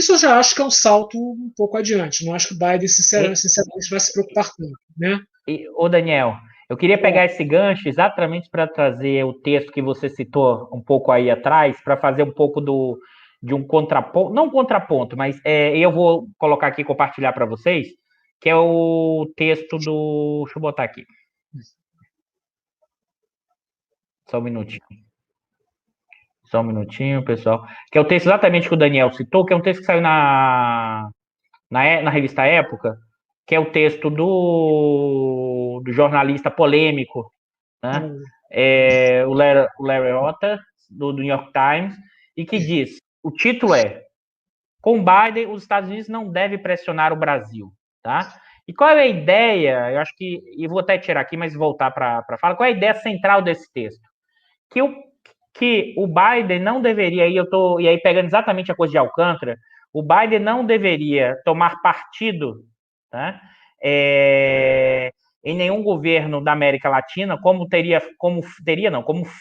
Isso eu já acho que é um salto um pouco adiante. Não acho que o Biden, sinceramente, vai se preocupar tanto, né? Ô, Daniel, eu queria pegar É, esse gancho exatamente para trazer o texto que você citou um pouco aí atrás, para fazer um pouco de um contraponto, não um contraponto, mas eu vou colocar aqui, compartilhar para vocês, que é o texto do. Deixa eu botar aqui, só um minutinho. Só um minutinho, pessoal. Que é o texto exatamente que o Daniel citou, que é um texto que saiu na revista Época, que é o texto do jornalista polêmico, né? O Larry Otter, do New York Times, e que diz: o título é Com Biden, os Estados Unidos não devem pressionar o Brasil, tá? E qual é a ideia? Eu acho que, e vou até tirar aqui, mas voltar para a fala, qual é a ideia central desse texto? Que o Biden não deveria, e aí pegando exatamente a coisa de Alcântara, o Biden não deveria tomar partido, tá? É, em nenhum governo da América Latina, como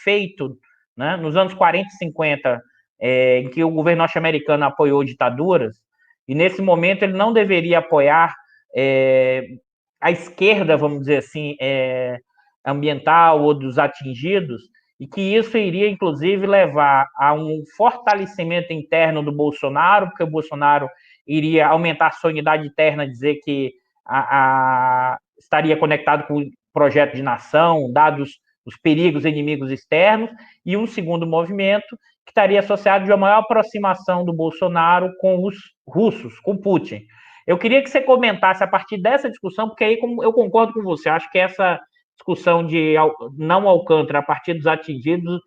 feito, né, nos anos 40 e 50, em que o governo norte-americano apoiou ditaduras, e nesse momento ele não deveria apoiar a esquerda, vamos dizer assim, ambiental ou dos atingidos, e que isso iria, inclusive, levar a um fortalecimento interno do Bolsonaro, porque o Bolsonaro iria aumentar sua unidade interna, dizer que estaria conectado com o projeto de nação, dados os perigos inimigos externos, e um segundo movimento que estaria associado de uma maior aproximação do Bolsonaro com os russos, com Putin. Eu queria que você comentasse a partir dessa discussão, porque aí eu concordo com você, acho que essa discussão de não Alcântara a partir dos atingidos,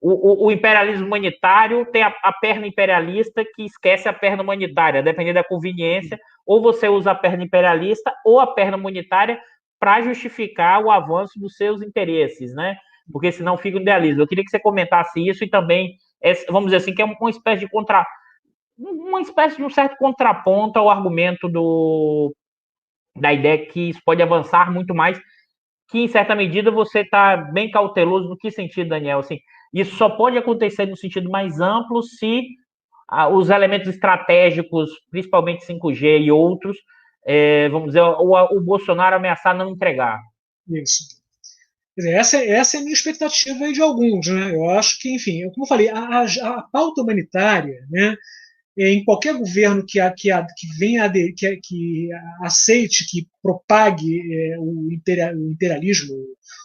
o imperialismo humanitário tem a perna imperialista que esquece a perna humanitária, dependendo da conveniência, ou você usa a perna imperialista ou a perna humanitária para justificar o avanço dos seus interesses, né? Porque senão fica um idealismo. Eu queria que você comentasse isso e também, vamos dizer assim, que é uma espécie de uma espécie de um certo contraponto ao argumento da ideia que isso pode avançar muito mais, que em certa medida você está bem cauteloso. No que sentido, Daniel? Assim, isso só pode acontecer no sentido mais amplo se os elementos estratégicos, principalmente 5G e outros, vamos dizer, o Bolsonaro ameaçar não entregar. isso. Quer dizer, essa é a minha expectativa aí de alguns, né? Eu acho que, enfim, como eu falei, a pauta humanitária, né? Em qualquer governo que venha que aceite, que propague o imperialismo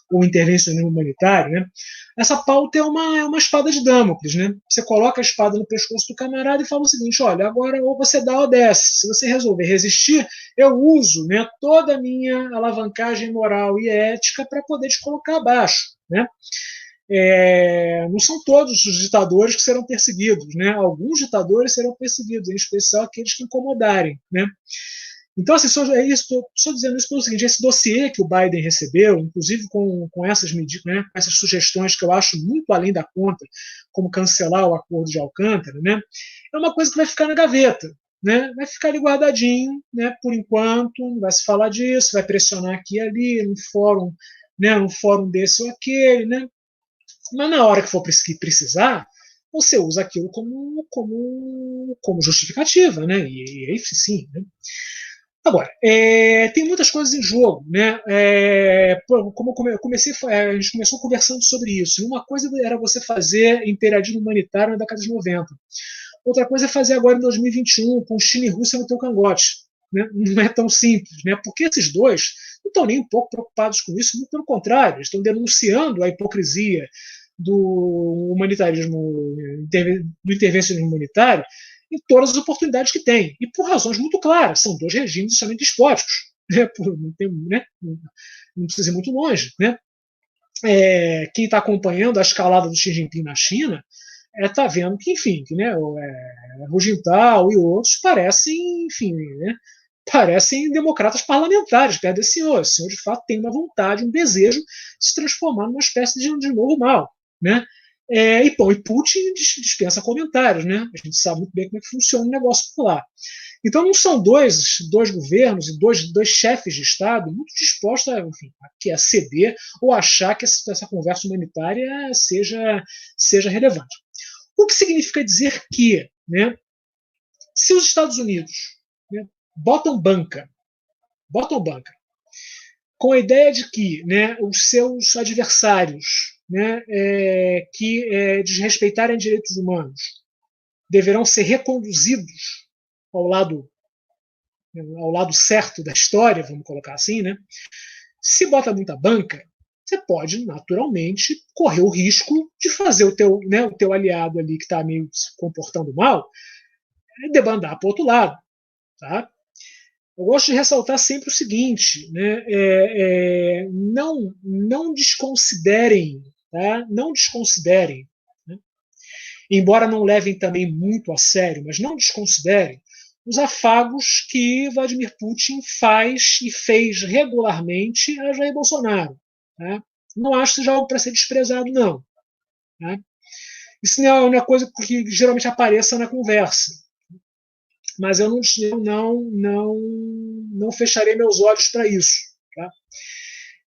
ou o intervencionismo humanitário, né? Essa pauta é uma espada de Damocles, né? Você coloca a espada no pescoço do camarada e fala o seguinte: olha, agora ou você dá ou desce. Se você resolver resistir, eu uso, né, toda a minha alavancagem moral e ética para poder te colocar abaixo, né? Não são todos os ditadores que serão perseguidos, né? Alguns ditadores serão perseguidos, em especial aqueles que incomodarem, né? Então, assim, só dizendo isso pelo seguinte: esse dossiê que o Biden recebeu, inclusive com essas medidas, né, com essas sugestões que eu acho muito além da conta, como cancelar o acordo de Alcântara, né, é uma coisa que vai ficar na gaveta, né, vai ficar ali guardadinho, né, por enquanto, não vai se falar disso, vai pressionar aqui e ali, num fórum desse ou aquele, né, mas na hora que for precisar, você usa aquilo como justificativa, né? E aí sim. Né? Agora, tem muitas coisas em jogo, né? Como eu comecei, a gente começou conversando sobre isso. Uma coisa era você fazer imperialismo humanitário na década de 90. Outra coisa é fazer agora em 2021, com China e Rússia no teu cangote. Né? Não é tão simples, né? Porque esses dois não estão nem um pouco preocupados com isso, muito pelo contrário, estão denunciando a hipocrisia do humanitarismo, do intervencionismo humanitário em todas as oportunidades que tem. E por razões muito claras. São dois regimes extremamente despóticos. Né? Não precisa ir muito longe. Né? Quem está acompanhando a escalada do Xi Jinping na China está vendo que, enfim, que, né, Hu Jintao e outros parecem, enfim, né, parecem democratas parlamentares perto desse senhor. Esse senhor, de fato, tem uma vontade, um desejo de se transformar numa espécie de novo mal. Né? E Putin dispensa comentários. Né? A gente sabe muito bem como é que funciona o negócio por lá. Então, não são dois governos e dois chefes de Estado muito dispostos a ceder ou achar que essa conversa humanitária seja relevante. O que significa dizer que, né, Se os Estados Unidos, né, botam banca, com a ideia de que, né, os seus adversários, né, que desrespeitarem direitos humanos deverão ser reconduzidos ao lado certo da história, vamos colocar assim, né? Se bota muita banca, você pode naturalmente correr o risco de fazer o teu aliado ali que está meio se comportando mal debandar para o outro lado, tá? Eu gosto de ressaltar sempre o seguinte, né? Não desconsiderem, tá? Não desconsiderem, né? Embora não levem também muito a sério, mas não desconsiderem os afagos que Vladimir Putin faz e fez regularmente a Jair Bolsonaro. Tá? Não acho que seja algo para ser desprezado, não. Tá? Isso não é coisa que geralmente apareça na conversa. Mas eu não fecharei meus olhos para isso. Tá?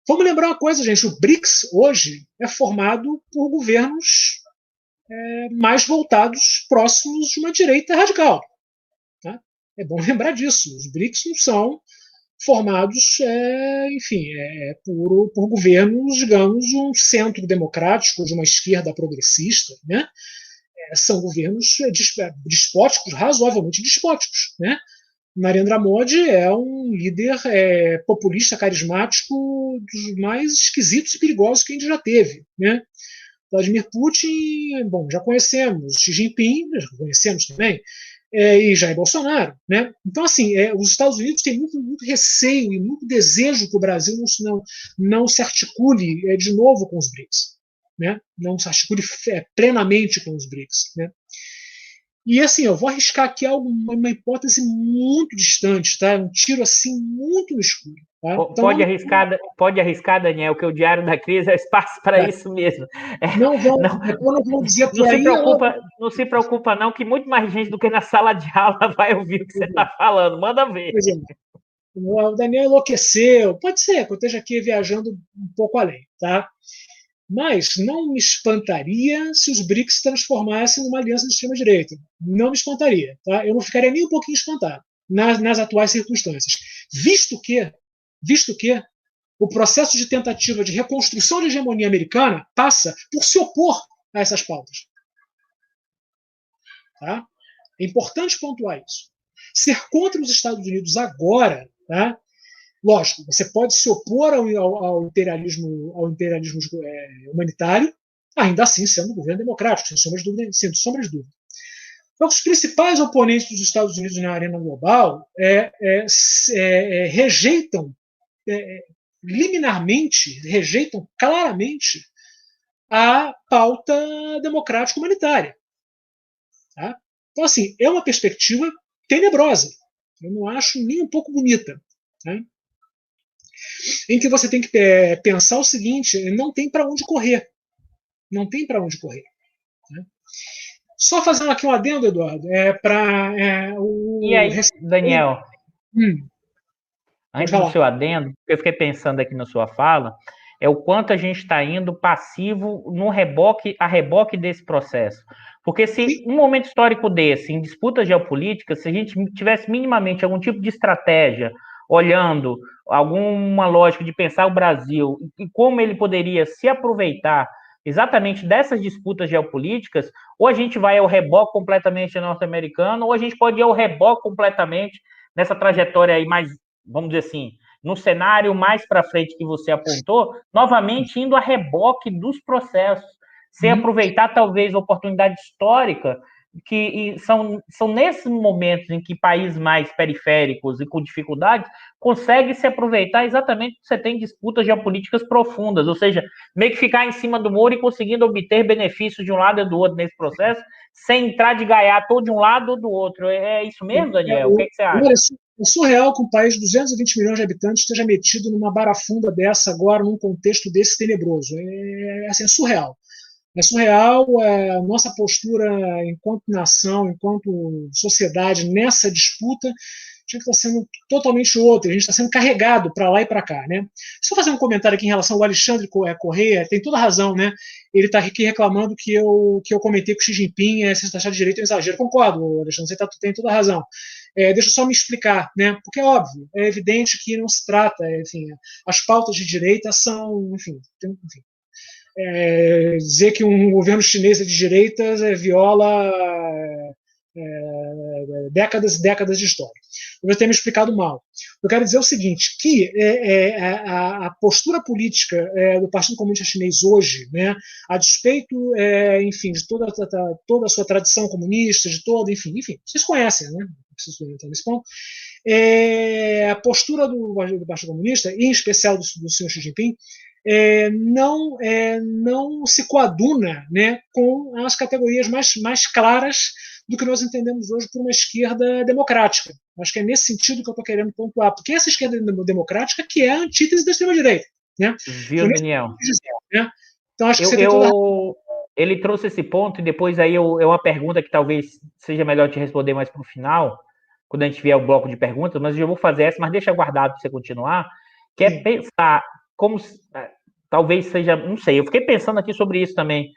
Vamos lembrar uma coisa, gente: o BRICS hoje é formado por governos mais voltados, próximos de uma direita radical. Tá? É bom lembrar disso. Os BRICS não são formados, por governos, digamos, um centro democrático de uma esquerda progressista, né? São governos despóticos, razoavelmente despóticos, né? Narendra Modi é um líder populista, carismático, dos mais esquisitos e perigosos que a gente já teve, né? Vladimir Putin, bom, já conhecemos. Xi Jinping, já conhecemos também. E Jair Bolsonaro, né? Então, assim, os Estados Unidos têm muito receio e muito desejo que o Brasil não se articule de novo com os BRICS, né? Não se articule plenamente com os BRICS, né? E assim, eu vou arriscar aqui uma hipótese muito distante, tá? Um tiro assim muito no escuro. Tá? Então, pode arriscar, Daniel, que o Diário da Crise é espaço para isso mesmo. Não vão dizer por aí. Não se preocupa, não, que muito mais gente do que na sala de aula vai ouvir o que você está falando. Manda ver. O Daniel enlouqueceu. Pode ser que eu esteja aqui viajando um pouco além, tá? Mas não me espantaria se os BRICS se transformassem numa aliança de extrema-direita. Não me espantaria. Tá? Eu não ficaria nem um pouquinho espantado nas atuais circunstâncias. Visto que o processo de tentativa de reconstrução de hegemonia americana passa por se opor a essas pautas. Tá? É importante pontuar isso. Ser contra os Estados Unidos agora, tá? Lógico, você pode se opor ao imperialismo humanitário, ainda assim sendo um governo democrático, sem sombra de dúvida. Então, os principais oponentes dos Estados Unidos na arena global rejeitam liminarmente, rejeitam claramente a pauta democrática humanitária. Tá? Então, assim, é uma perspectiva tenebrosa. Eu não acho nem um pouco bonita. Tá? Em que você tem que pensar o seguinte: não tem para onde correr. Não tem para onde correr. Né? Só fazendo aqui um adendo, Eduardo, E aí, Daniel, antes do seu adendo, eu fiquei pensando aqui na sua fala, é o quanto a gente está indo passivo a reboque desse processo. Porque se um momento histórico desse, em disputa geopolítica, se a gente tivesse minimamente algum tipo de estratégia, olhando alguma lógica de pensar o Brasil e como ele poderia se aproveitar exatamente dessas disputas geopolíticas, ou a gente vai ao reboque completamente norte-americano, ou a gente pode ir ao reboque completamente nessa trajetória aí mais, vamos dizer assim, no cenário mais para frente que você apontou, novamente indo a reboque dos processos, sem aproveitar talvez a oportunidade histórica que são nesses momentos em que países mais periféricos e com dificuldades conseguem se aproveitar exatamente porque você tem disputas geopolíticas profundas, ou seja, meio que ficar em cima do muro e conseguindo obter benefícios de um lado e do outro nesse processo, sem entrar de gaiato ou de um lado ou do outro. É isso mesmo, Daniel? O que você acha? É surreal que um país de 220 milhões de habitantes esteja metido numa barafunda dessa agora, num contexto desse tenebroso. É surreal. É surreal a nossa postura enquanto nação, enquanto sociedade nessa disputa. tinha que estar sendo totalmente outro, a gente está sendo carregado para lá e para cá, né? Só fazer um comentário aqui em relação ao Alexandre Correia, tem toda a razão, né? Ele está aqui reclamando que eu comentei que o Xi Jinping se taxar de direito é um exagero. Concordo, Alexandre, você tem toda a razão. Deixa eu só me explicar, né? Porque é óbvio, é evidente que não se trata, enfim, as pautas de direita são, enfim, dizer que um governo chinês é de direitas viola décadas e décadas de história. Eu tenho me explicado mal. Eu quero dizer o seguinte, que a postura política do Partido Comunista Chinês hoje, né, a despeito, enfim, de toda a sua tradição comunista, de toda, enfim, vocês conhecem, né? Não preciso entrar nesse ponto. A postura do Partido Comunista, em especial do senhor Xi Jinping, não se coaduna, né, com as categorias mais claras do que nós entendemos hoje por uma esquerda democrática. Acho que é nesse sentido que eu estou querendo pontuar, porque essa esquerda democrática que é a antítese da extrema-direita. Né? Viu, Daniel? Né? Então, acho que você tem toda Ele trouxe esse ponto e depois aí é uma pergunta que talvez seja melhor te responder mais para o final, quando a gente vier o bloco de perguntas, mas eu já vou fazer essa, mas deixa guardado para você continuar, que é pensar como talvez seja, não sei, eu fiquei pensando aqui sobre isso também,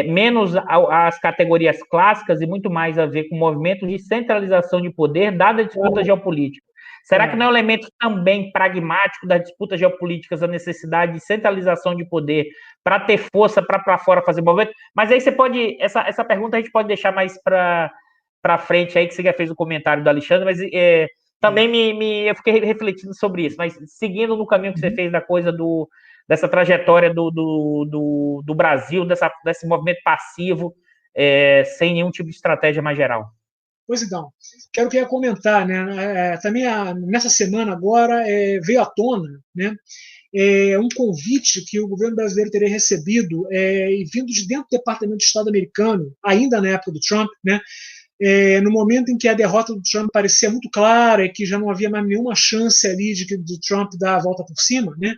menos as categorias clássicas e muito mais a ver com o movimento de centralização de poder dada a disputa geopolítica. Será que não é um elemento também pragmático das disputas geopolíticas a necessidade de centralização de poder para ter força para fora fazer movimento? Mas aí você pode, essa pergunta a gente pode deixar mais para frente aí, que você já fez o comentário do Alexandre, mas também eu fiquei refletindo sobre isso, mas seguindo no caminho que você fez da coisa dessa trajetória do Brasil, desse movimento passivo, sem nenhum tipo de estratégia mais geral. Pois então, queria comentar, né? Também nessa semana agora veio à tona, né? Um convite que o governo brasileiro teria recebido vindo de dentro do Departamento de Estado americano, ainda na época do Trump, né? No momento em que a derrota do Trump parecia muito clara e que já não havia mais nenhuma chance ali de Trump dar a volta por cima, né?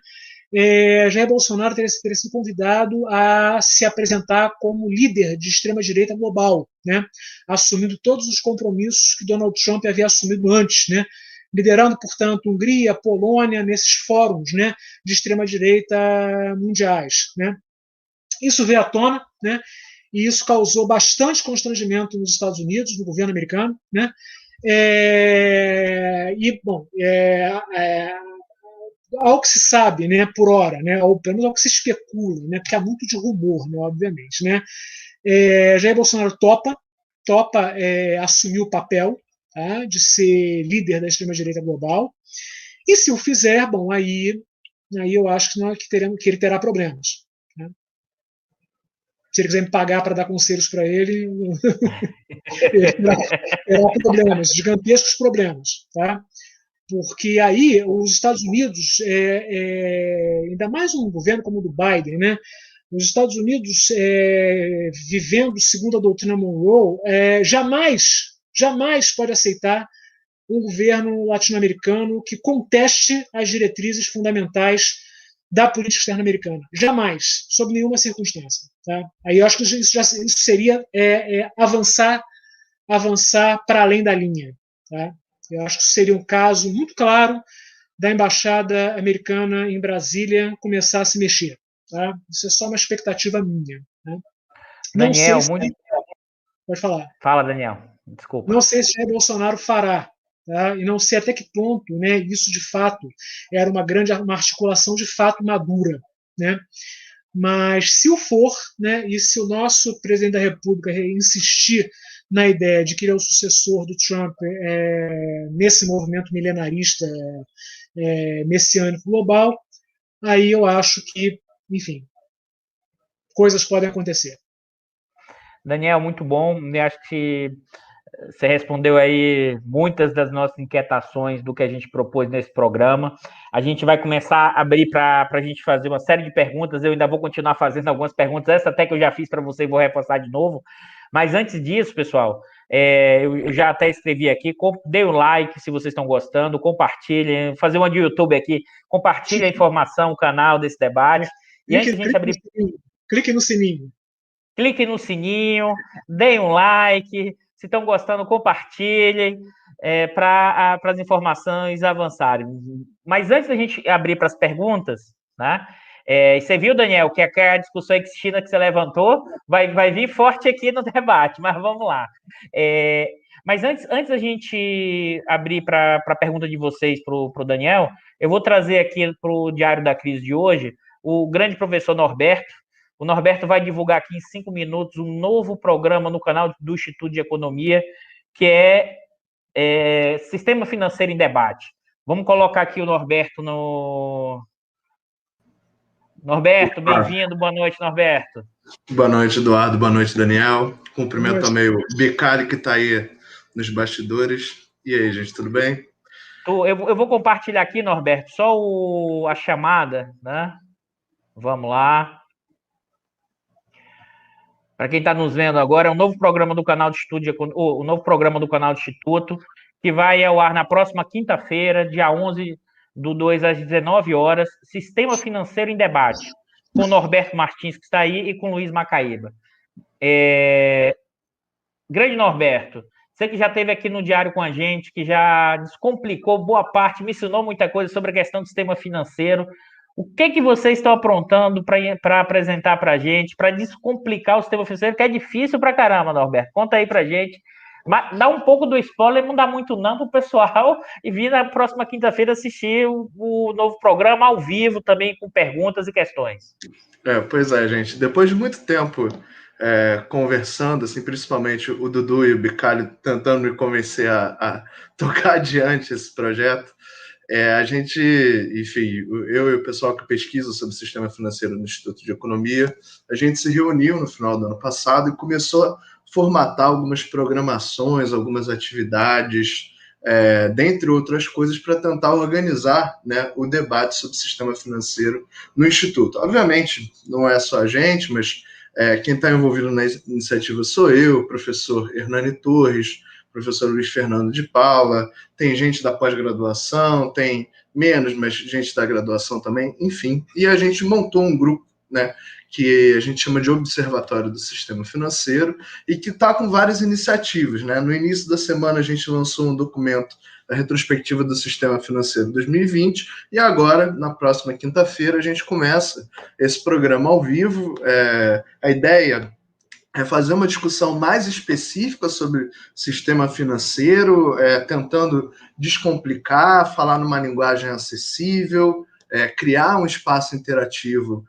Jair Bolsonaro teria sido convidado a se apresentar como líder de extrema-direita global, né? Assumindo todos os compromissos que Donald Trump havia assumido antes, né? Liderando, portanto, Hungria, Polônia, nesses fóruns, né, de extrema-direita mundiais. Né? Isso veio à tona, né? E isso causou bastante constrangimento nos Estados Unidos, no governo americano. Né? Ao que se sabe, né, por hora, né, ou pelo menos ao que se especula, né, porque há muito de rumor, né, obviamente, né, Jair Bolsonaro topa assumir o papel, tá, de ser líder da extrema-direita global, e se o fizer, bom, aí eu acho que ele terá problemas. Né? Se ele quiser me pagar para dar conselhos para ele, ele terá problemas, gigantescos problemas, tá? Porque aí os Estados Unidos, ainda mais um governo como o do Biden, né? Os Estados Unidos, vivendo segundo a doutrina Monroe, jamais pode aceitar um governo latino-americano que conteste as diretrizes fundamentais da política externa americana. Jamais, sob nenhuma circunstância. Tá? Aí eu acho que isso seria avançar para além da linha. Tá? Eu acho que seria um caso muito claro da embaixada americana em Brasília começar a se mexer. Tá? Isso é só uma expectativa minha. Né? Daniel, Pode falar. Fala, Daniel. Desculpa. Não sei se Jair Bolsonaro fará. Tá? E não sei até que ponto, né, isso de fato era uma articulação de fato madura. Né? Mas se o for, né, e se o nosso presidente da República insistir na ideia de que ele é o sucessor do Trump nesse movimento milenarista messiânico global, aí eu acho que, enfim, coisas podem acontecer. Daniel, muito bom. Eu acho que você respondeu aí muitas das nossas inquietações do que a gente propôs nesse programa. A gente vai começar a abrir para a gente fazer uma série de perguntas. Eu ainda vou continuar fazendo algumas perguntas, essa até que eu já fiz para você e vou reforçar de novo. Mas antes disso, pessoal, eu já até escrevi aqui, dê um like se vocês estão gostando, compartilhem, fazer uma de YouTube aqui, compartilhe a informação, o canal desse debate. E antes de a gente abrir... Clique no sininho. Clique no sininho, deem um like, se estão gostando, compartilhem. para as informações avançarem. Mas antes da gente abrir para as perguntas, né? Você viu, Daniel, que a discussão externa que você levantou vai vir forte aqui no debate, mas vamos lá. Mas antes da gente abrir para a pergunta de vocês para o Daniel, eu vou trazer aqui para o Diário da Crise de hoje o grande professor Norberto. O Norberto vai divulgar aqui em 5 minutos um novo programa no canal do Instituto de Economia, que é Sistema Financeiro em Debate. Vamos colocar aqui o Norberto no... Norberto, bem-vindo. Boa noite, Norberto. Boa noite, Eduardo. Boa noite, Daniel. Cumprimento também o Bicalho, que está aí nos bastidores. E aí, gente, tudo bem? Eu vou compartilhar aqui, Norberto, só a chamada, né? Vamos lá. Para quem está nos vendo agora, é um novo programa do canal do o novo programa do canal do Instituto, que vai ao ar na próxima quinta-feira, dia 11/2 às 19 horas, Sistema Financeiro em Debate, com o Norberto Martins, que está aí, e com o Luiz Macaíba. Grande Norberto, você que já esteve aqui no Diário com a gente, que já descomplicou boa parte, me ensinou muita coisa sobre a questão do sistema financeiro. O que vocês estão aprontando para apresentar para a gente, para descomplicar o sistema financeiro, que é difícil para caramba, Norberto? Conta aí para a gente. Mas dá um pouco do spoiler, não dá muito não para o pessoal, e vir na próxima quinta-feira assistir o novo programa ao vivo, também com perguntas e questões. Pois é, gente. Depois de muito tempo conversando, assim, principalmente o Dudu e o Bicalho tentando me convencer a tocar adiante esse projeto, a gente, enfim, eu e o pessoal que pesquisa sobre o sistema financeiro no Instituto de Economia, a gente se reuniu no final do ano passado e começou a formatar algumas programações, algumas atividades, dentre outras coisas, para tentar organizar, né, o debate sobre o sistema financeiro no Instituto. Obviamente, não é só a gente, mas quem está envolvido na iniciativa sou eu, o professor Hernani Torres, professor Luiz Fernando de Paula, tem gente da pós-graduação, tem menos, mas gente da graduação também, enfim. E a gente montou um grupo, né, que a gente chama de Observatório do Sistema Financeiro, e que está com várias iniciativas, né? No início da semana a gente lançou um documento da retrospectiva do Sistema Financeiro 2020, e agora, na próxima quinta-feira, a gente começa esse programa ao vivo. A ideia é fazer uma discussão mais específica sobre sistema financeiro, tentando descomplicar, falar numa linguagem acessível, criar um espaço interativo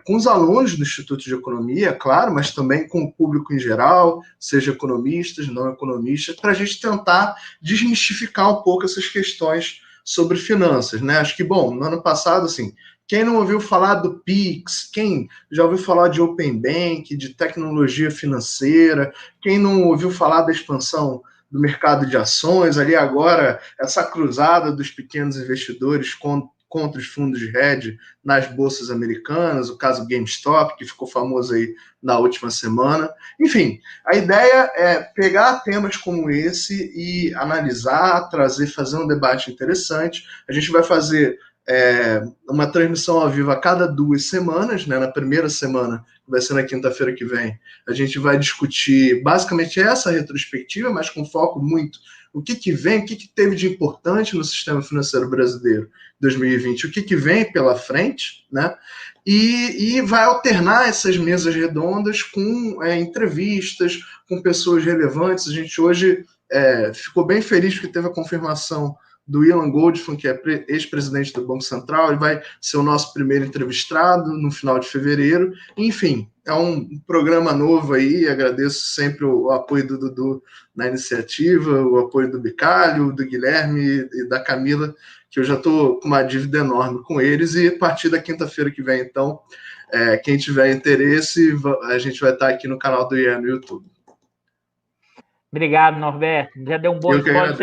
com os alunos do Instituto de Economia, claro, mas também com o público em geral, seja economistas, não economistas, para a gente tentar desmistificar um pouco essas questões sobre finanças, né? Acho que, bom, no ano passado, assim, quem não ouviu falar do Pix, quem já ouviu falar de Open Bank, de tecnologia financeira, quem não ouviu falar da expansão do mercado de ações, ali agora, essa cruzada dos pequenos investidores contra os fundos de hedge nas bolsas americanas, o caso GameStop, que ficou famoso aí na última semana. Enfim, a ideia é pegar temas como esse e analisar, fazer um debate interessante. A gente vai fazer uma transmissão ao vivo a cada 2 semanas, né? Na primeira semana, que vai ser na quinta-feira que vem, a gente vai discutir basicamente essa retrospectiva, mas com foco muito o que vem, o que teve de importante no sistema financeiro brasileiro em 2020, o que vem pela frente, né? E vai alternar essas mesas redondas com entrevistas, com pessoas relevantes. A gente hoje ficou bem feliz porque teve a confirmação do Ilan Goldfan, que é ex-presidente do Banco Central. Ele vai ser o nosso primeiro entrevistado no final de fevereiro. Enfim, é um programa novo aí. Agradeço sempre o apoio do Dudu na iniciativa, o apoio do Bicalho, do Guilherme e da Camila, que eu já estou com uma dívida enorme com eles. E a partir da quinta-feira que vem, então, quem tiver interesse, a gente vai estar aqui no canal do IE no YouTube. Obrigado, Norberto. Já deu um bom spoiler.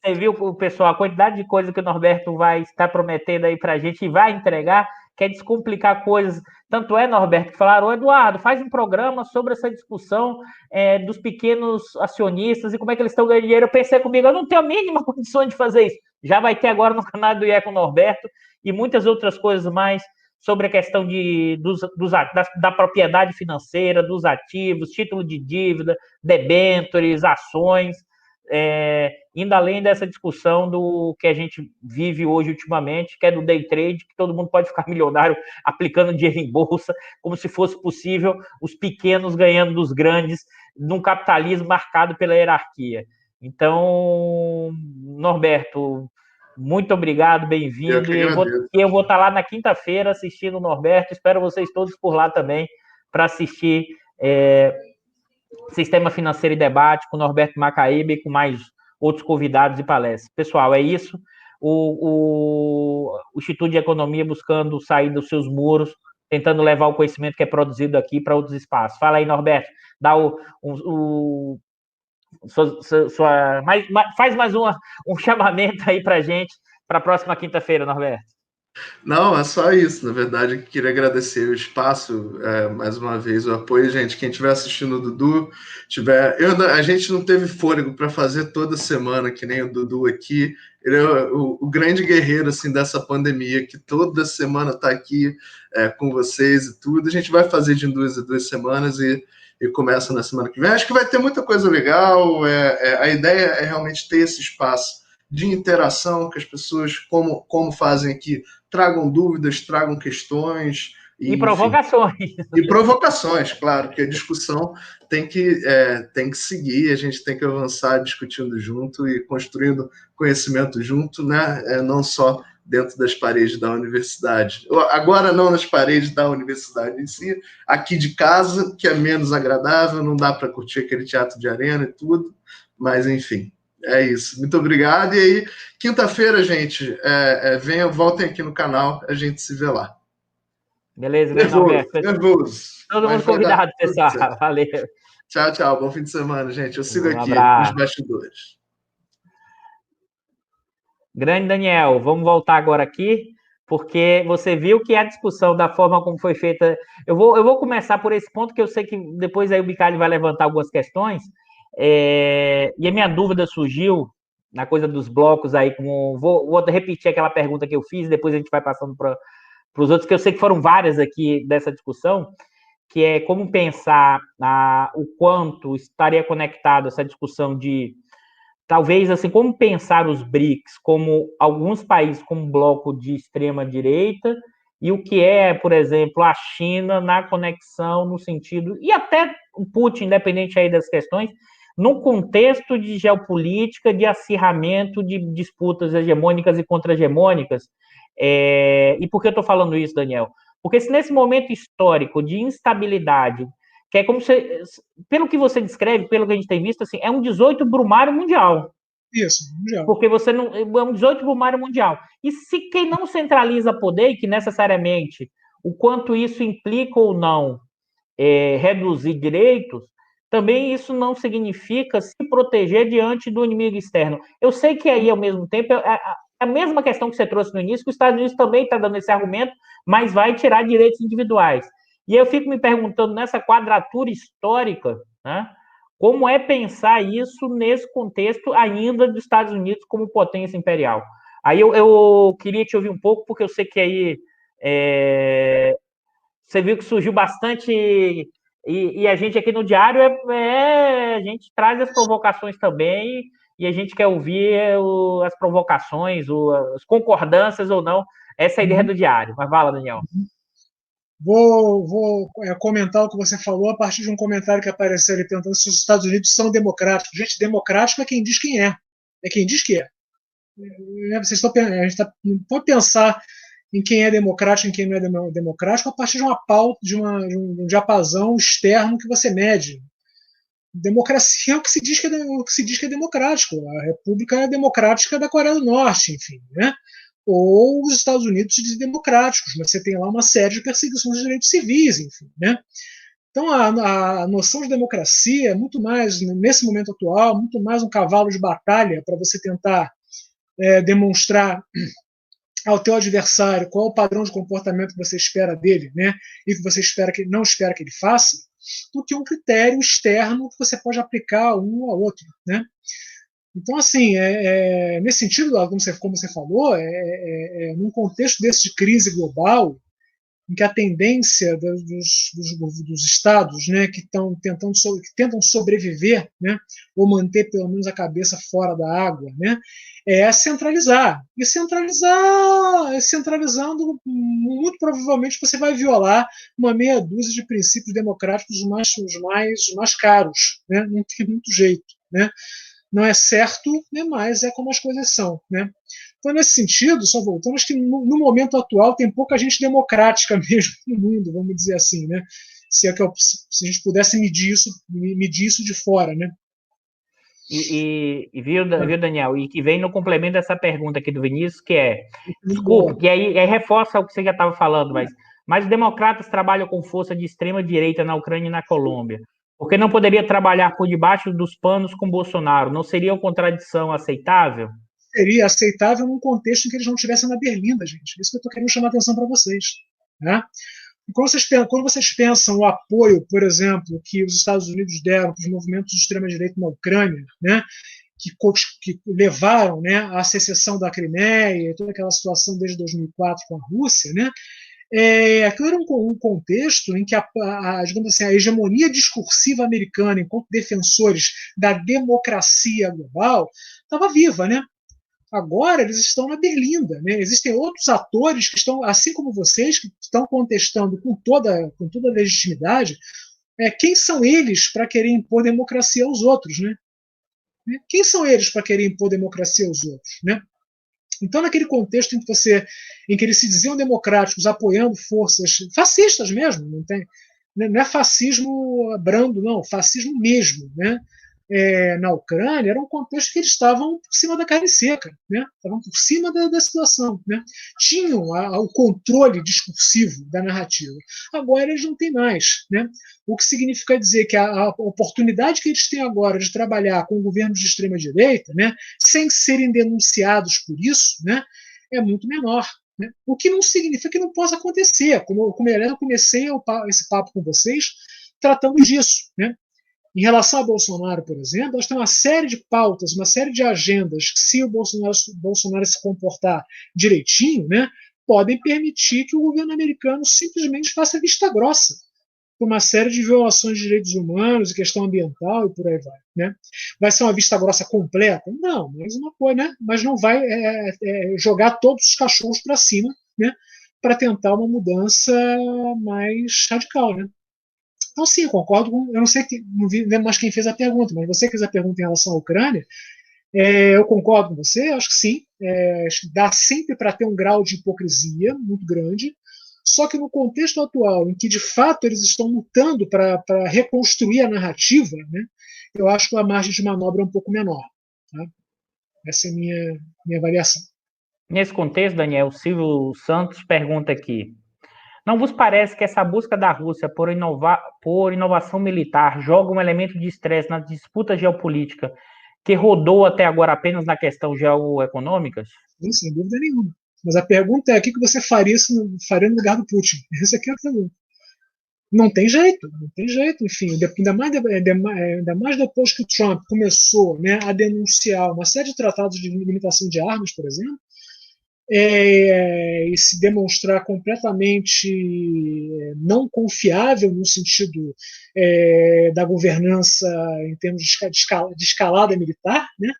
Você viu, pessoal, a quantidade de coisa que o Norberto vai estar prometendo aí para a gente e vai entregar, quer descomplicar coisas. Tanto é, Norberto, que falaram, Eduardo, faz um programa sobre essa discussão dos pequenos acionistas e como é que eles estão ganhando dinheiro. Eu pensei comigo, eu não tenho a mínima condição de fazer isso. Já vai ter agora no canal do IE com o Norberto e muitas outras coisas mais sobre a questão da propriedade financeira, dos ativos, título de dívida, debêntures, ações. indo além dessa discussão do que a gente vive hoje ultimamente, que é do day trade, que todo mundo pode ficar milionário aplicando dinheiro em bolsa, como se fosse possível os pequenos ganhando dos grandes, num capitalismo marcado pela hierarquia. Então, Norberto, muito obrigado, bem-vindo. Eu vou estar lá na quinta-feira assistindo o Norberto. Espero vocês todos por lá também para assistir Sistema Financeiro e Debate com Norberto Macaíba e com mais outros convidados e palestras. Pessoal, é isso. O Instituto de Economia buscando sair dos seus muros, tentando levar o conhecimento que é produzido aqui para outros espaços. Fala aí, Norberto. Dá faz mais um chamamento aí para a gente para a próxima quinta-feira, Norberto. Não, é só isso. Na verdade, queria agradecer o espaço, mais uma vez, o apoio, gente. Quem estiver assistindo o Dudu, a gente não teve fôlego para fazer toda semana, que nem o Dudu aqui. Ele é o grande guerreiro assim, dessa pandemia, que toda semana está aqui com vocês e tudo. A gente vai fazer de 2 em 2 semanas e começa na semana que vem. Acho que vai ter muita coisa legal. A ideia é realmente ter esse espaço de interação, que as pessoas, como fazem aqui, tragam dúvidas, tragam questões. E provocações. E provocações, claro, que a discussão tem que seguir, a gente tem que avançar discutindo junto e construindo conhecimento junto, né? Não só dentro das paredes da universidade. Agora não nas paredes da universidade em si, aqui de casa, que é menos agradável, não dá para curtir aquele teatro de arena e tudo, mas enfim. É isso. Muito obrigado. E aí, quinta-feira, gente, voltem aqui no canal, a gente se vê lá. Beleza, nervoso. Todo mundo convidado, pessoal. Valeu. Tchau, tchau. Bom fim de semana, gente. Eu sigo aqui nos bastidores. Grande Daniel, vamos voltar agora aqui, porque você viu que a discussão da forma como foi feita... Eu vou começar por esse ponto, que eu sei que depois aí o Bicalho vai levantar algumas questões. E a minha dúvida surgiu na coisa dos blocos aí, vou repetir aquela pergunta que eu fiz, depois a gente vai passando para os outros, que eu sei que foram várias aqui dessa discussão, que é como pensar o quanto estaria conectado essa discussão de, talvez, assim, como pensar os BRICS como alguns países como um bloco de extrema-direita, e o que é, por exemplo, a China na conexão, no sentido, e até o Putin, independente aí das questões, num contexto de geopolítica, de acirramento de disputas hegemônicas e contra-hegemônicas. E por que eu estou falando isso, Daniel? Porque se nesse momento histórico de instabilidade, que é como se, pelo que você descreve, pelo que a gente tem visto, assim, é um 18 brumário mundial. Isso, mundial. Porque você não. É um 18 brumário mundial. E se quem não centraliza poder, e que necessariamente o quanto isso implica ou não reduzir direitos, também isso não significa se proteger diante do inimigo externo. Eu sei que aí, ao mesmo tempo, a mesma questão que você trouxe no início, que os Estados Unidos também está dando esse argumento, mas vai tirar direitos individuais. E eu fico me perguntando, nessa quadratura histórica, né, como é pensar isso nesse contexto ainda dos Estados Unidos como potência imperial. Aí eu queria te ouvir um pouco, porque eu sei que aí você viu que surgiu bastante... E a gente aqui no Diário, a gente traz as provocações também, e a gente quer ouvir as provocações, as concordâncias ou não, essa é a ideia do Diário. Mas fala, Daniel. Vou comentar o que você falou a partir de um comentário que apareceu ali perguntando se os Estados Unidos são democráticos. Gente, democrático é quem diz quem é. É quem diz que é. A gente não pode pensar em quem é democrático e em quem não é democrático a partir de uma pauta, de um diapasão externo que você mede. Democracia é o que se diz que é democrático. A República Democrática da Coreia do Norte, enfim, né? Ou os Estados Unidos se dizem democráticos, mas você tem lá uma série de perseguições dos direitos civis, enfim, né? Então a noção de democracia é muito mais, nesse momento atual, muito mais um cavalo de batalha para você tentar demonstrar ao teu adversário qual é o padrão de comportamento que você espera dele, né? E que você não espera que ele faça, do que um critério externo que você pode aplicar um ao outro, né? Então, assim, nesse sentido, como você falou, num contexto desse de crise global, em que a tendência dos estados, né, que tentam sobreviver, né, ou manter pelo menos a cabeça fora da água, né, é centralizar. E centralizando, muito provavelmente você vai violar uma meia dúzia de princípios democráticos os mais caros, né, não tem muito jeito, né. Não é certo, né, mas é como as coisas são, né. Então, nesse sentido, só voltando, acho que no momento atual tem pouca gente democrática mesmo no mundo, vamos dizer assim, né? Se a gente pudesse medir isso de fora, né? Viu, Daniel? E que vem no complemento dessa pergunta aqui do Vinícius, que é, desculpa, Boa. que aí reforça o que você já estava falando, mas os democratas trabalham com força de extrema direita na Ucrânia e na Colômbia. Por que não poderia trabalhar por debaixo dos panos com Bolsonaro? Não seria uma contradição aceitável? Seria aceitável num contexto em que eles não estivessem na berlinda, gente. Isso que eu estou querendo chamar a atenção para vocês. Né? E quando vocês pensam o apoio, por exemplo, que os Estados Unidos deram para os movimentos de extrema-direita na Ucrânia, né, que levaram, né, à secessão da Crimeia, toda aquela situação desde 2004 com a Rússia, né, aquilo era um contexto em que digamos assim, a hegemonia discursiva americana, enquanto defensores da democracia global, estava viva, né? Agora eles estão na berlinda, né? Existem outros atores que estão, assim como vocês, que estão contestando com toda a legitimidade. Quem são eles para querer impor democracia aos outros, né? Quem são eles para querer impor democracia aos outros, né? Então, naquele contexto em que eles se diziam democráticos, apoiando forças fascistas mesmo, não é fascismo brando, não, fascismo mesmo, né? Na Ucrânia, era um contexto que eles estavam por cima da carne seca, né? Estavam por cima da situação, né? Tinham o controle discursivo da narrativa. Agora eles não têm mais, né? O que significa dizer que a oportunidade que eles têm agora de trabalhar com governos de extrema-direita, né, sem serem denunciados por isso, né, é muito menor. Né? O que não significa que não possa acontecer. Como eu comecei esse papo com vocês tratando disso, né? Em relação a Bolsonaro, por exemplo, nós temos uma série de pautas, uma série de agendas que, se o Bolsonaro se comportar direitinho, né, podem permitir que o governo americano simplesmente faça vista grossa por uma série de violações de direitos humanos e questão ambiental e por aí vai. Né? Vai ser uma vista grossa completa? Não, mas uma coisa, né? Mas não vai jogar todos os cachorros para cima, né, para tentar uma mudança mais radical, né? Então, sim, eu concordo com. Eu não sei, não lembro mais quem fez a pergunta, mas você fez a pergunta em relação à Ucrânia. Eu concordo com você, acho que sim. Acho que dá sempre para ter um grau de hipocrisia muito grande. Só que no contexto atual, em que de fato eles estão lutando para reconstruir a narrativa, né, eu acho que a margem de manobra é um pouco menor. Tá? Essa é a minha avaliação. Nesse contexto, Daniel, o Silvio Santos pergunta aqui: não vos parece que essa busca da Rússia por inovação militar joga um elemento de estresse na disputa geopolítica que rodou até agora apenas na questão geoeconômica? Sim, sem dúvida nenhuma. Mas a pergunta é: o que você faria no lugar do Putin? Essa aqui é a pergunta. Não tem jeito, enfim, ainda mais depois que o Trump começou, né, a denunciar uma série de tratados de limitação de armas, por exemplo, e se demonstrar completamente não confiável no sentido da governança em termos de escalada militar, né,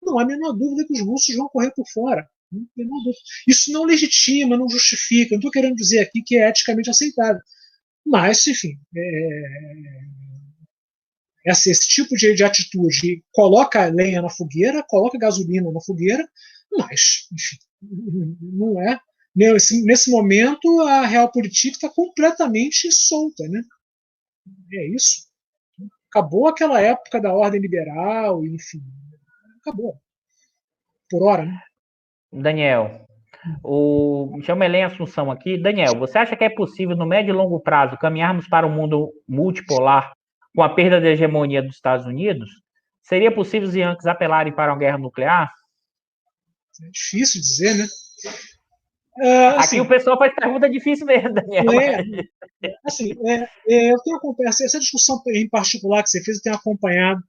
não há a menor dúvida que os russos vão correr por fora. Isso não legitima, não justifica, não estou querendo dizer aqui que é eticamente aceitável. Mas, enfim, esse tipo de atitude coloca lenha na fogueira, coloca gasolina na fogueira, mas, enfim, não é. Nesse momento, a realpolitik está completamente solta. Né? É isso. Acabou aquela época da ordem liberal, enfim, acabou. Por hora, né? Daniel, me chama Helena Assunção aqui. Daniel, você acha que é possível, no médio e longo prazo, caminharmos para um mundo multipolar com a perda da hegemonia dos Estados Unidos? Seria possível os Yankees apelarem para uma guerra nuclear? É difícil dizer, né? Aqui o pessoal faz pergunta difícil mesmo, Daniel. Eu tenho acompanhado essa discussão em particular que você fez, eu tenho acompanhado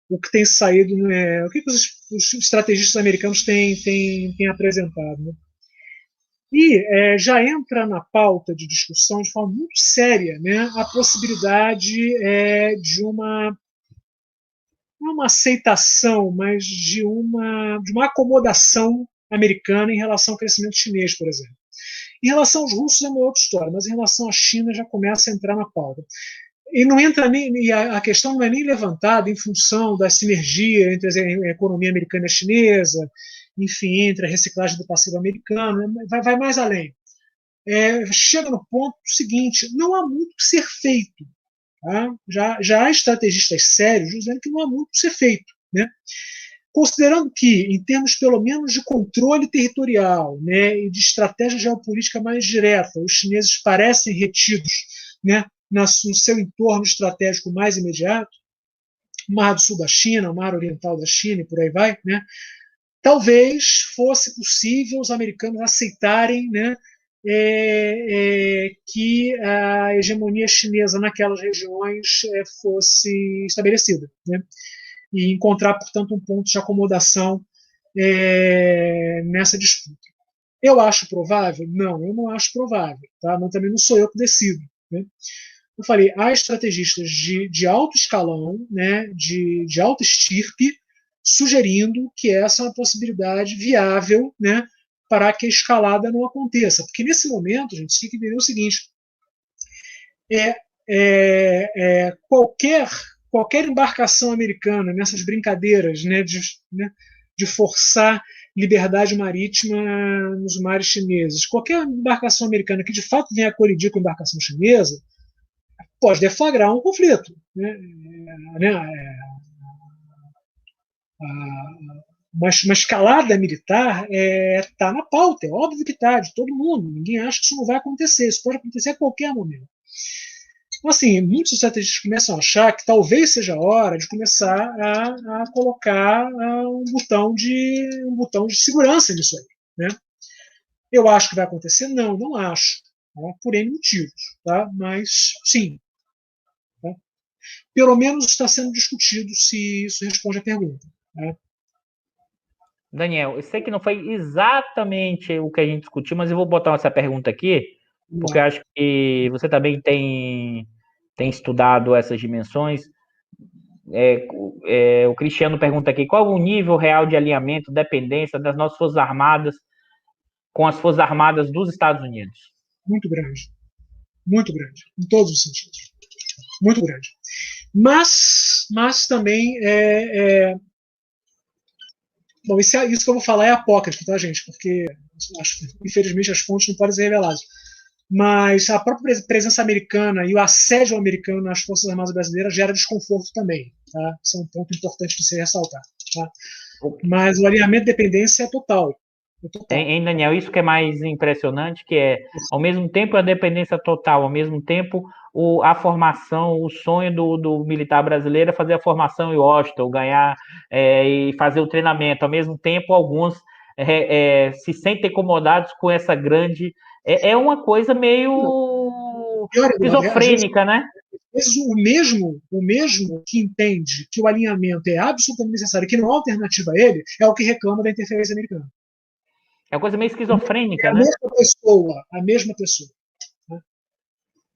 o que tem saído, o que os estrategistas americanos têm apresentado. Né? E já entra na pauta de discussão de forma muito séria, né, a possibilidade de uma não uma aceitação, mas de uma acomodação americana em relação ao crescimento chinês, por exemplo. Em relação aos russos é uma outra história, mas em relação à China já começa a entrar na pauta. E não entra nem, e a questão não é nem levantada em função da sinergia entre a economia americana e a chinesa, enfim, entre a reciclagem do passivo americano, vai mais além. Chega no ponto seguinte: não há muito que ser feito. Tá? Já há estrategistas sérios dizendo que não há muito que ser feito. Né? Considerando que, em termos pelo menos de controle territorial, né, e de estratégia geopolítica mais direta, os chineses parecem retidos, né, no seu entorno estratégico mais imediato, o Mar do Sul da China, o Mar Oriental da China e por aí vai, né, talvez fosse possível os americanos aceitarem, né, que a hegemonia chinesa naquelas regiões fosse estabelecida, né, e encontrar, portanto, um ponto de acomodação nessa disputa. Eu acho provável? Não, eu não acho provável, tá? Mas também não sou eu que decido. Né? Eu falei, há estrategistas de alto escalão, né, de alta estirpe, sugerindo que essa é uma possibilidade viável, né, para que a escalada não aconteça. Porque nesse momento, a gente tem que entender o seguinte: qualquer embarcação americana nessas brincadeiras, né, de forçar liberdade marítima nos mares chineses, qualquer embarcação americana que de fato venha a colidir com a embarcação chinesa pode deflagrar um conflito. Né? Uma escalada militar está na pauta, é óbvio que está, de todo mundo. Ninguém acha que isso não vai acontecer, isso pode acontecer a qualquer momento. Então, assim, muitos estrategistas começam a achar que talvez seja a hora de começar a colocar um botão de segurança nisso aí. Né? Eu acho que vai acontecer? Não, não acho. Tá? Por N motivos. Tá? Mas, sim. Tá? Pelo menos está sendo discutido se isso responde à pergunta. Tá? Daniel, eu sei que não foi exatamente o que a gente discutiu, mas eu vou botar essa pergunta aqui, porque eu acho que você também tem estudado essas dimensões. O Cristiano pergunta aqui: qual o nível real de alinhamento, dependência das nossas Forças Armadas com as Forças Armadas dos Estados Unidos? Muito grande. Muito grande. Em todos os sentidos. Muito grande. Mas também bom, isso que eu vou falar é apócrifo, tá, gente? Porque, infelizmente, as fontes não podem ser reveladas. Mas a própria presença americana e o assédio americano nas Forças Armadas Brasileiras gera desconforto também. Tá? Isso é um ponto importante de se ressaltar. Tá? Mas o alinhamento de dependência é total. Hein, Daniel, isso que é mais impressionante, que ao mesmo tempo a dependência total, ao mesmo tempo a formação, o sonho do militar brasileiro é fazer a formação em Washington, ganhar e fazer o treinamento. Ao mesmo tempo, alguns se sentem incomodados com essa grande... É uma coisa meio esquizofrênica, né? O mesmo que entende que o alinhamento é absolutamente necessário, que não há alternativa a ele, é o que reclama da interferência americana. É uma coisa meio esquizofrênica, né? A mesma pessoa. Né?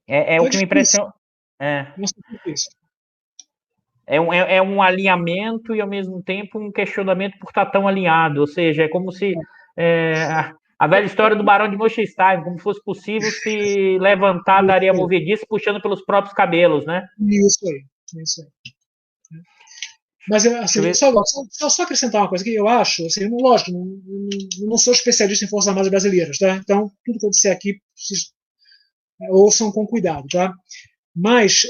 Então, o que me impressiona. É um alinhamento e, ao mesmo tempo, um questionamento por estar tão alinhado. Ou seja, é como se a velha história do Barão de Mochenstein, como fosse possível se levantar da areia movediça puxando pelos próprios cabelos, né? Isso aí. Mas, assim, só acrescentar uma coisa que eu acho, assim, lógico, não sou especialista em Forças Armadas Brasileiras, tá? Então, tudo que eu disser aqui, vocês ouçam com cuidado, tá? Mas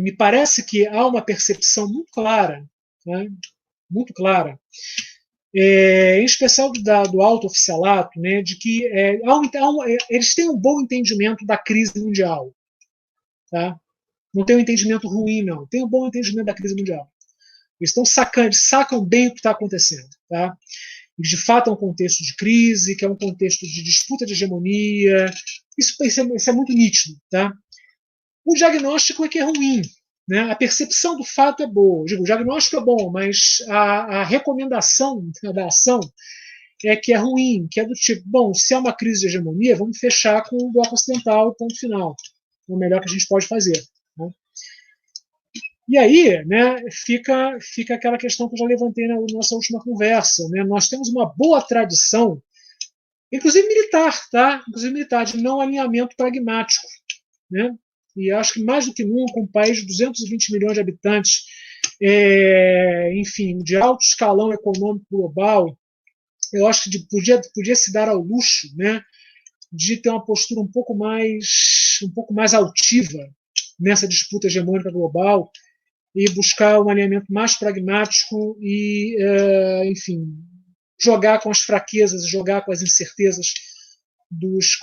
me parece que há uma percepção muito clara, né? Muito clara, em especial do alto oficialato, né, de que eles têm um bom entendimento da crise mundial, tá? Não tem um entendimento ruim, não. Tem um bom entendimento da crise mundial. Eles sacam bem o que está acontecendo. Tá? De fato, é um contexto de crise, que é um contexto de disputa de hegemonia. Isso é muito nítido. Tá? O diagnóstico é que é ruim. Né? A percepção do fato é boa. O diagnóstico é bom, mas a recomendação da ação que é ruim, que é do tipo, bom, se é uma crise de hegemonia, vamos fechar com o bloco ocidental, ponto final. É o melhor que a gente pode fazer. Né? E aí, né, fica aquela questão que eu já levantei na nossa última conversa. Né? Nós temos uma boa tradição, inclusive militar, tá? Inclusive militar, de não alinhamento pragmático. Né? E acho que mais do que nunca, um país de 220 milhões de habitantes, enfim, de alto escalão econômico global, eu acho que podia se dar ao luxo, né, de ter uma postura um pouco mais altiva nessa disputa hegemônica global e buscar um alinhamento mais pragmático e, enfim, jogar com as fraquezas, jogar com as incertezas dos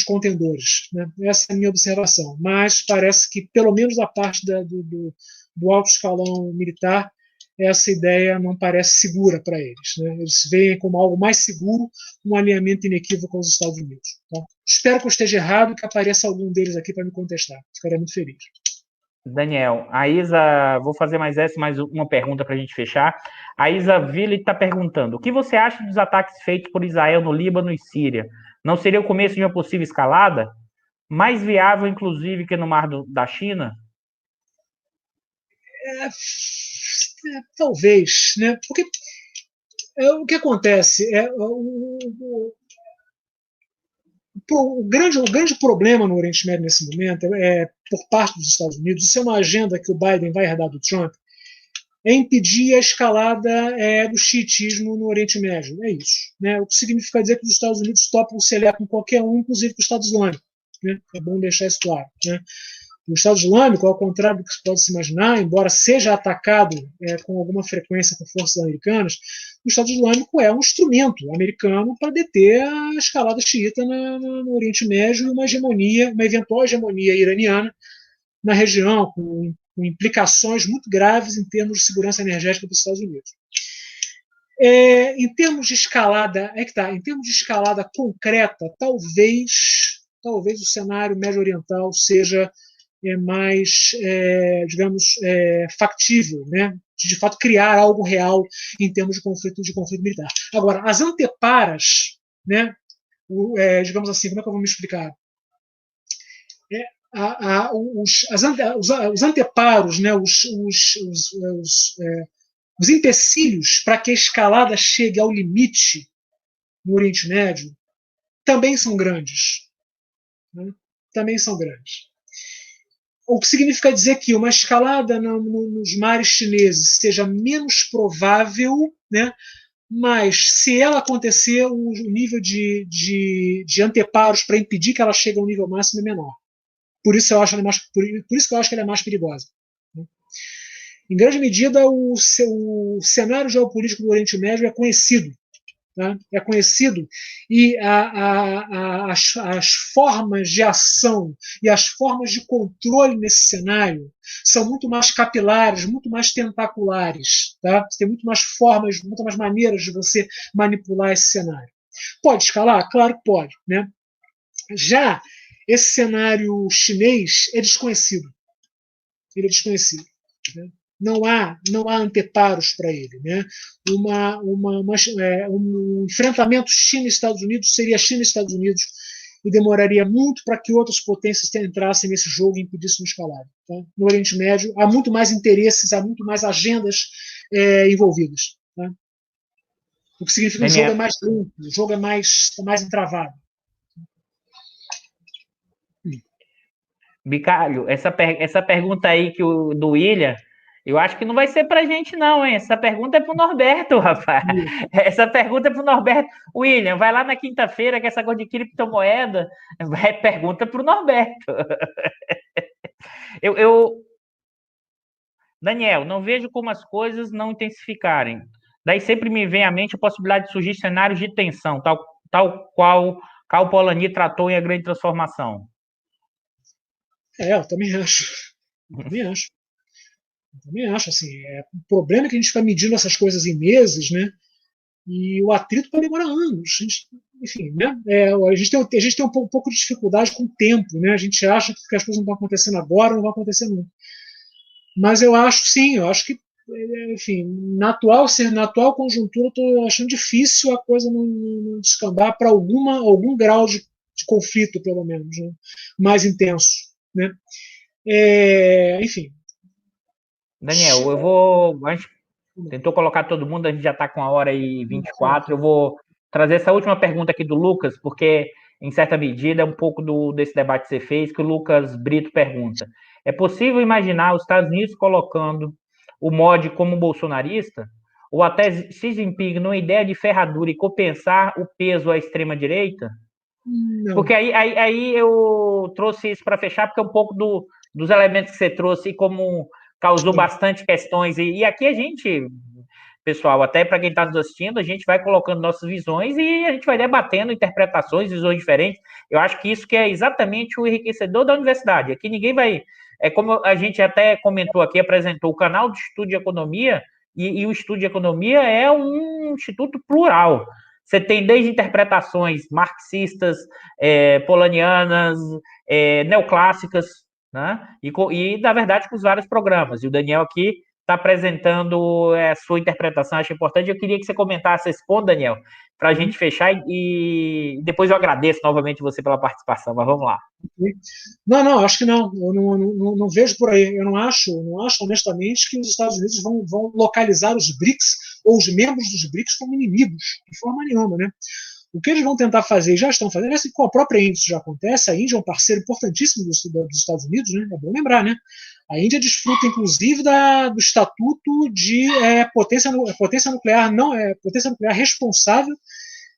contendores. Né? Essa é a minha observação. Mas parece que, pelo menos da parte do alto escalão militar, essa ideia não parece segura para eles. Né? Eles veem como algo mais seguro um alinhamento inequívoco com os Estados Unidos. Tá? Espero que eu esteja errado e que apareça algum deles aqui para me contestar. Ficaria muito feliz. Daniel, a Isa, vou fazer mais uma pergunta para a gente fechar. A Isa Ville está perguntando: o que você acha dos ataques feitos por Israel no Líbano e Síria? Não seria o começo de uma possível escalada? Mais viável, inclusive, que no mar da China? Talvez, né? Porque o que acontece o grande problema no Oriente Médio nesse momento por parte dos Estados Unidos, isso é uma agenda que o Biden vai herdar do Trump, é impedir a escalada do xiitismo no Oriente Médio. É isso. Né? O que significa dizer que os Estados Unidos topam se aliar com qualquer um, inclusive com o Estado Islâmico. Né? É bom deixar isso claro. Né? O Estado Islâmico, ao contrário do que se pode se imaginar, embora seja atacado com alguma frequência por forças americanas, o Estado Islâmico é um instrumento americano para deter a escalada xiita no Oriente Médio e uma eventual hegemonia iraniana na região, com implicações muito graves em termos de segurança energética dos Estados Unidos. Em termos de escalada, em termos de escalada concreta, talvez o cenário médio-oriental seja mais, digamos, factível, né? De fato criar algo real em termos de conflito militar. Agora, as anteparas, né? Digamos assim, como é que eu vou me explicar? Os anteparos, né? Os empecilhos para que a escalada chegue ao limite no Oriente Médio também são grandes. Né? Também são grandes. O que significa dizer que uma escalada nos mares chineses seja menos provável, né? Mas se ela acontecer, o nível de anteparos para impedir que ela chegue ao nível máximo é menor. Por isso que eu acho que ela é mais perigosa. Em grande medida, o cenário geopolítico do Oriente Médio é conhecido. Né? É conhecido e as formas de ação e as formas de controle nesse cenário são muito mais capilares, muito mais tentaculares. Tá? Você tem muito mais formas, muito mais maneiras de você manipular esse cenário. Pode escalar? Claro que pode. Né? Já esse cenário chinês é desconhecido. Ele é desconhecido. Né? Não há anteparos para ele. Né? Um enfrentamento China-Estados Unidos seria China e Estados Unidos e demoraria muito para que outras potências entrassem nesse jogo e impedissem uma escalada. Tá? No Oriente Médio há muito mais interesses, há muito mais agendas envolvidas. Tá? O que significa que o jogo é mais lento, o jogo é mais entravado. Bicalho, essa pergunta aí do William, eu acho que não vai ser pra gente, não, hein? Essa pergunta é pro Norberto, rapaz. Essa pergunta é pro Norberto. William, vai lá na quinta-feira que essa coisa de criptomoeda, pergunta pro Norberto. Daniel, não vejo como as coisas não intensificarem. Daí sempre me vem à mente a possibilidade de surgir cenários de tensão, tal qual Cal Polanyi tratou em A Grande Transformação. Eu também acho. Assim, o problema é que a gente fica medindo essas coisas em meses, né? E o atrito pode demorar anos. Enfim, né? A gente tem um pouco de dificuldade com o tempo, né? A gente acha que as coisas não estão acontecendo agora, não vão acontecer nunca. Mas eu acho que enfim, na atual conjuntura, estou achando difícil a coisa não descambar para algum grau de conflito, pelo menos, né? Mais intenso. Né? Enfim. Daniel, eu vou. A gente tentou colocar todo mundo, a gente já está com 1h24. Eu vou trazer essa última pergunta aqui do Lucas, porque, em certa medida, é um pouco desse debate que você fez, que o Lucas Brito pergunta. É possível imaginar os Estados Unidos colocando o Modi como bolsonarista? Ou até Xi Jinping numa ideia de ferradura e compensar o peso à extrema-direita? Porque aí eu trouxe isso para fechar, porque é um pouco dos elementos que você trouxe, como causou bastante questões. E aqui a gente, pessoal, até para quem está nos assistindo, a gente vai colocando nossas visões e a gente vai debatendo interpretações, visões diferentes. Eu acho que isso que é exatamente o enriquecedor da universidade. Aqui ninguém vai... É como a gente até comentou aqui, apresentou o canal de estudo de economia, e o estudo de economia é um instituto plural. Você tem desde interpretações marxistas, polanianas, neoclássicas, né? E, na verdade, com os vários programas. E o Daniel aqui está apresentando a sua interpretação, acho importante. Eu queria que você comentasse esse ponto, Daniel, para a gente fechar, e depois eu agradeço novamente você pela participação, mas vamos lá. Não, acho que não. Eu não vejo por aí. Eu não acho honestamente que os Estados Unidos vão localizar os BRICS ou os membros dos BRICS como inimigos, de forma nenhuma. Né? O que eles vão tentar fazer, e já estão fazendo, assim, com a própria Índia isso já acontece. A Índia é um parceiro importantíssimo dos Estados Unidos, né? É bom lembrar, né? A Índia desfruta, inclusive, do estatuto de potência nuclear, potência nuclear responsável,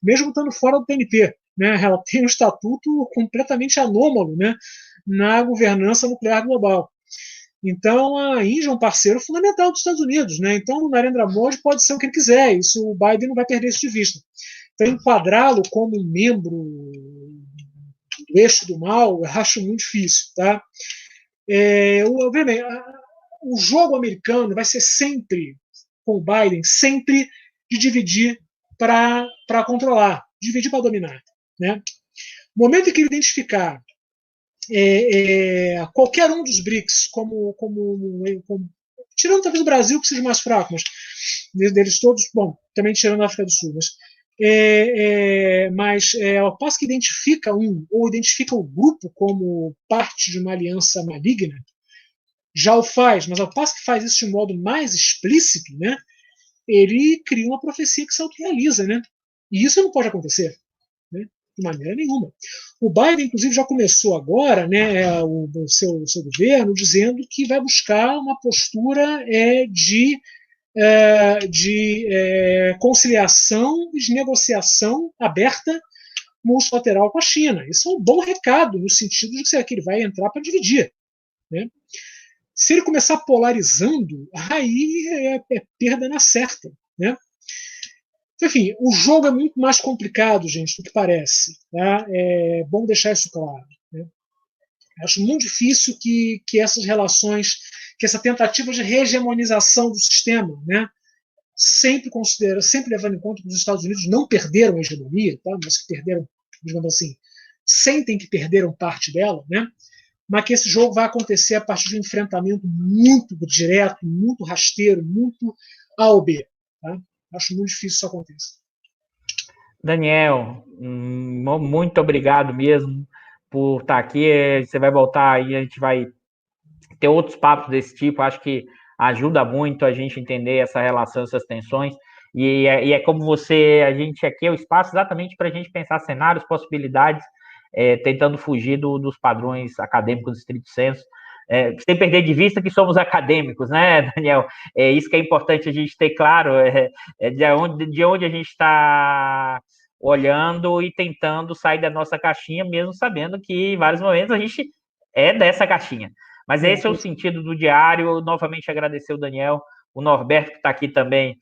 mesmo estando fora do TNP. Né? Ela tem um estatuto completamente anômalo, né? Na governança nuclear global. Então, a Índia é um parceiro fundamental dos Estados Unidos. Né? Então, o Narendra Modi pode ser o que ele quiser, isso o Biden não vai perder isso de vista. Então, enquadrá-lo como um membro do eixo do mal, eu acho muito difícil. Tá? O jogo americano vai ser sempre, com o Biden, sempre de dividir para controlar, dividir para dominar. Né? No momento em que ele identificar qualquer um dos BRICS como tirando talvez o Brasil, que seja mais fraco, mas deles todos, bom, também tirando a África do Sul, mas ao passo que identifica ou identifica o grupo como parte de uma aliança maligna, já o faz, mas ao passo que faz isso de modo mais explícito, né, ele cria uma profecia que se autorrealiza, né? E isso não pode acontecer, né? De maneira nenhuma. O Biden, inclusive, já começou agora, né, o seu governo, dizendo que vai buscar uma postura de conciliação e de negociação aberta multilateral com a China. Isso é um bom recado, no sentido de que ele vai entrar para dividir. Né? Se ele começar polarizando, aí é perda na certa. Né? Enfim, o jogo é muito mais complicado, gente, do que parece. Tá? É bom deixar isso claro. Né? Acho muito difícil que essas relações, que essa tentativa de hegemonização do sistema, né, sempre levando em conta que os Estados Unidos não perderam a hegemonia, tá? Mas que perderam, digamos assim, sentem que perderam parte dela, né? Mas que esse jogo vai acontecer a partir de um enfrentamento muito direto, muito rasteiro, muito A ou B. Tá? Acho muito difícil isso aconteça. Daniel, muito obrigado mesmo por estar aqui. Você vai voltar e a gente vai ter outros papos desse tipo. Acho que ajuda muito a gente entender essa relação, essas tensões. E é como a gente aqui é o espaço exatamente para a gente pensar cenários, possibilidades, tentando fugir dos padrões acadêmicos estrito senso. Sem perder de vista que somos acadêmicos, né, Daniel? É isso que é importante a gente ter claro, de onde a gente está olhando e tentando sair da nossa caixinha, mesmo sabendo que em vários momentos a gente é dessa caixinha. Mas esse é o sentido do diário. Eu novamente agradecer o Daniel, o Norberto, que está aqui também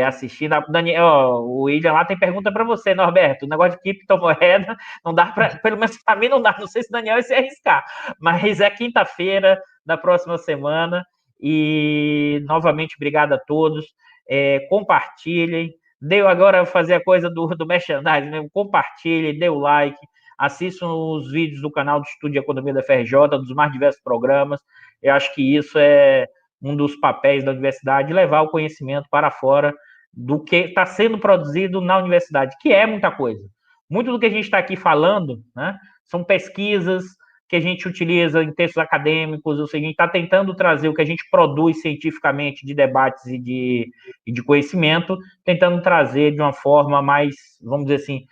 assistindo. Daniel, o William lá tem pergunta para você, Norberto. O negócio de criptomoeda não dá para, pelo menos para mim não dá. Não sei se o Daniel vai se arriscar, mas é quinta-feira da próxima semana. E novamente, obrigado a todos. Compartilhem. Agora fazer a coisa do merchandising, né? Compartilhem, dê o like. Assistam os vídeos do canal de Estudo de Economia da FRJ, dos mais diversos programas. Eu acho que isso é um dos papéis da universidade, levar o conhecimento para fora do que está sendo produzido na universidade, que é muita coisa. Muito do que a gente está aqui falando, né, são pesquisas que a gente utiliza em textos acadêmicos, ou seja, a gente está tentando trazer o que a gente produz cientificamente de debates e de conhecimento, tentando trazer de uma forma mais, vamos dizer assim,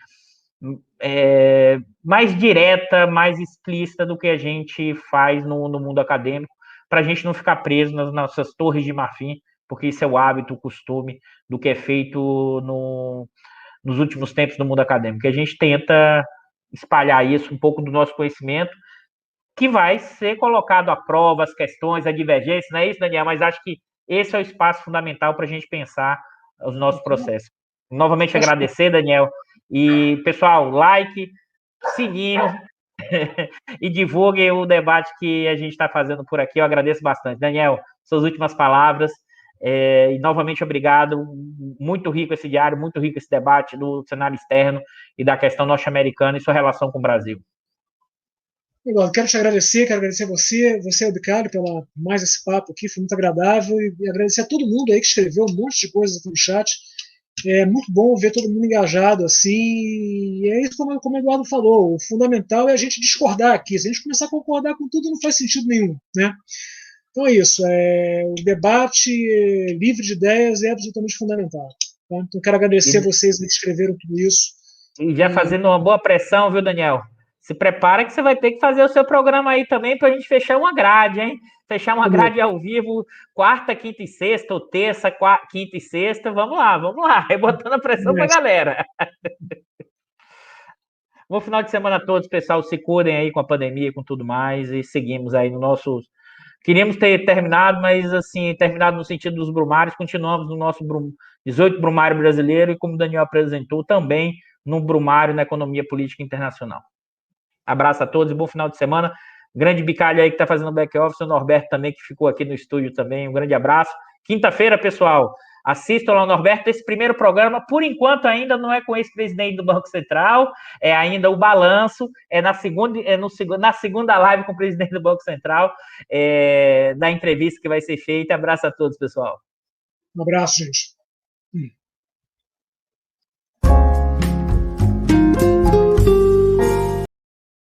mais direta, mais explícita do que a gente faz no mundo acadêmico, para a gente não ficar preso nas nossas torres de marfim, porque isso é o hábito, o costume do que é feito nos últimos tempos no mundo acadêmico. A gente tenta espalhar isso, um pouco do nosso conhecimento, que vai ser colocado à prova, as questões, a divergência, não é isso, Daniel? Mas acho que esse é o espaço fundamental para a gente pensar os nossos processos. Novamente agradecer, Daniel. E, pessoal, like, sininho e divulguem o debate que a gente está fazendo por aqui. Eu agradeço bastante. Daniel, suas últimas palavras. E novamente obrigado. Muito rico esse diário, muito rico esse debate do cenário externo e da questão norte-americana e sua relação com o Brasil. Quero te agradecer, quero agradecer você, Bicalho, pela mais esse papo aqui, foi muito agradável, e agradecer a todo mundo aí que escreveu um monte de coisas aqui no chat. É muito bom ver todo mundo engajado assim, e é isso como o Eduardo falou, o fundamental é a gente discordar aqui. Se a gente começar a concordar com tudo, não faz sentido nenhum, né? Então é isso, o debate livre de ideias é absolutamente fundamental. Tá? Então quero agradecer a vocês que escreveram tudo isso. E já fazendo uma boa pressão, viu, Daniel? Se prepara que você vai ter que fazer o seu programa aí também para a gente fechar uma grade, hein? Fechar uma grade ao vivo, quarta, quinta e sexta, ou terça, quinta e sexta. Vamos lá. Botando a pressão para a galera. Bom final de semana a todos, pessoal. Se cuidem aí com a pandemia e com tudo mais. E seguimos aí no nosso... Queríamos ter terminado, mas assim, terminado no sentido dos brumários. Continuamos no nosso 18 brumário brasileiro e, como o Daniel apresentou, também no brumário na economia política internacional. Abraço a todos e bom final de semana. Grande Bicalho aí que está fazendo back-office, o Norberto também, que ficou aqui no estúdio também. Um grande abraço. Quinta-feira, pessoal, assistam lá, Norberto. Esse primeiro programa, por enquanto, ainda não é com o ex-presidente do Banco Central, é ainda o balanço, na segunda live com o presidente do Banco Central, da entrevista que vai ser feita. Abraço a todos, pessoal. Um abraço, gente.